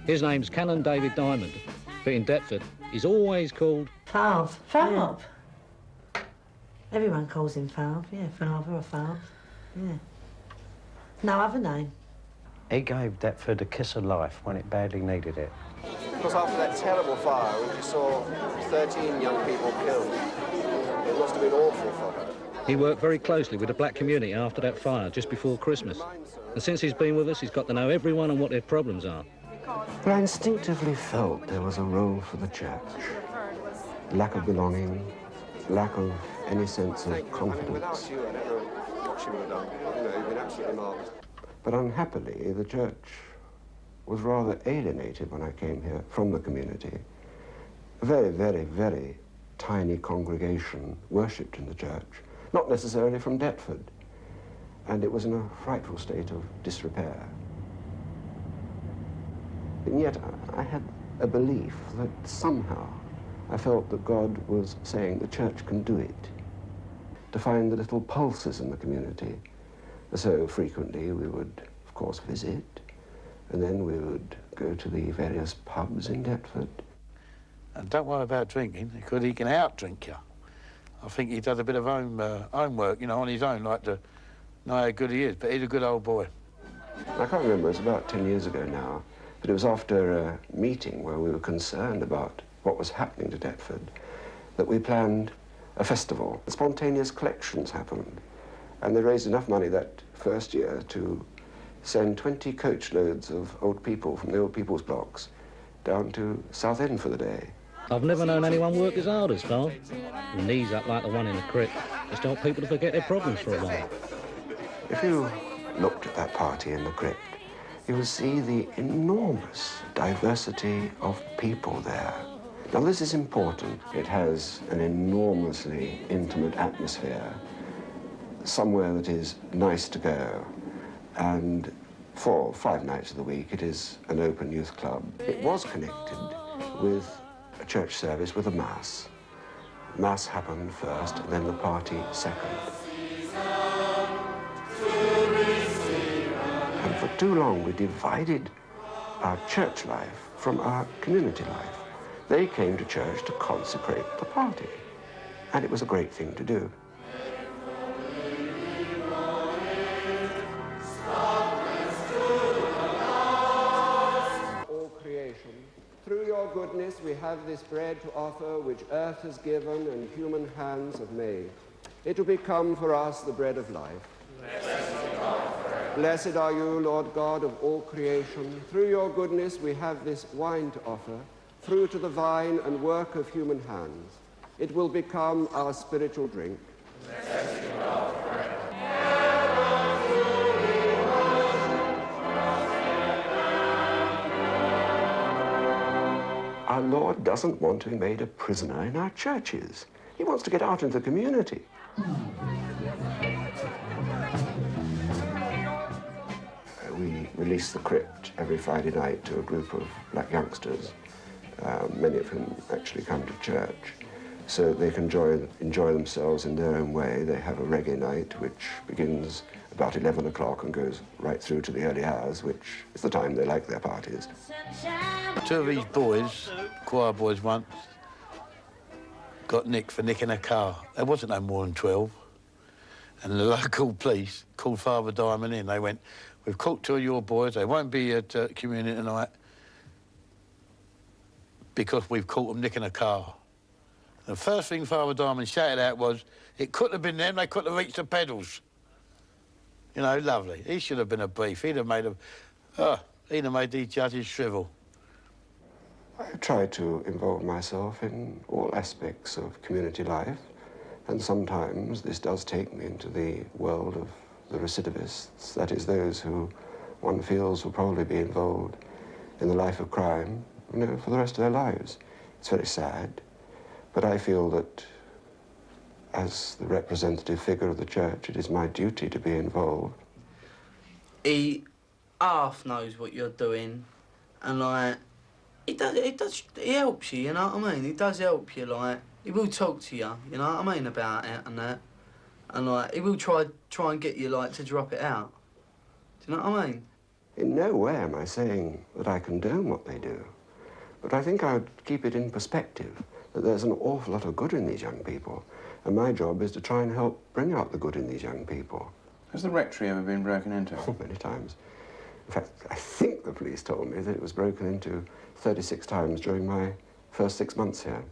His name's Canon David Diamond, but in Deptford, he's always called... Falv. Falv. Yeah. Everyone calls him Falv, yeah, Father or Falv, yeah. No other name. He gave Deptford a kiss of life when it badly needed it. Because after that terrible fire, when she saw 13 young people killed, it must have been awful for her. He worked very closely with the black community after that fire, just before Christmas. And since he's been with us, he's got to know everyone and what their problems are. But I instinctively felt there was a role for the church. Lack of belonging, lack of any sense of confidence. Without you, I don't know what she would have done. You know, you've been absolutely marvellous. But unhappily, the church was rather alienated when I came here from the community. A very, very, very tiny congregation worshipped in the church, not necessarily from Deptford, and it was in a frightful state of disrepair. And yet I had a belief that somehow I felt that God was saying the church can do it, to find the little pulses in the community. So frequently we would, of course, visit, and then we would go to the various pubs in Deptford. And don't worry about drinking, because he can out-drink you. I think he does a bit of homework, you know, on his own, like to know how good he is, but he's a good old boy. I can't remember, it was about 10 years ago now, but it was after a meeting where we were concerned about what was happening to Deptford, that we planned a festival. Spontaneous collections happened, and they raised enough money that first year to send 20 coachloads of old people from the old people's blocks down to Southend for the day. I've never known anyone work as hard as Falv. Knees up like the one in the crypt. Just want people to forget their problems for a while. If you looked at that party in the crypt, you would see the enormous diversity of people there. Now, this is important. It has an enormously intimate atmosphere, somewhere that is nice to go. And for 5 nights of the week, it is an open youth club. It was connected with a church service with a mass. Mass happened first, and then the party second. And for too long, we divided our church life from our community life. They came to church to consecrate the party, and it was a great thing to do. All creation, through your goodness we have this bread to offer which earth has given and human hands have made. It will become for us the bread of life. Blessed are you, Lord God of all creation. Through your goodness we have this wine to offer, fruit of the vine and work of human hands. It will become our spiritual drink. Our Lord doesn't want to be made a prisoner in our churches. He wants to get out into the community. We release the crypt every Friday night to a group of black youngsters, many of whom actually come to church, so they can enjoy themselves in their own way. They have a reggae night, which begins about 11 o'clock and goes right through to the early hours, which is the time they like their parties. 2 of these boys, choir boys once, got nicked for nicking a car. There wasn't no more than 12. And the local police called Father Diamond in. They went, "We've caught 2 of your boys. They won't be at communion tonight because we've caught them nicking a car." The first thing Father Diamond shouted out was, "It couldn't have been them. They couldn't have reached the pedals." You know, lovely. He should have been a brief. He'd have made these judges shrivel. I try to involve myself in all aspects of community life, and sometimes this does take me into the world of the recidivists, that is, those who one feels will probably be involved in the life of crime, you know, for the rest of their lives. It's very sad, but I feel that as the representative figure of the church, it is my duty to be involved. He half knows what you're doing, and like, he helps you, you know what I mean? He does help you, like, he will talk to you, you know what I mean, about it and that. And like, he will try and get you, like, to drop it out. Do you know what I mean? In no way am I saying that I condone what they do, but I think I would keep it in perspective that there's an awful lot of good in these young people, and my job is to try and help bring out the good in these young people. Has the rectory ever been broken into? Oh, many times. In fact, I think the police told me that it was broken into 36 times during my first 6 months here.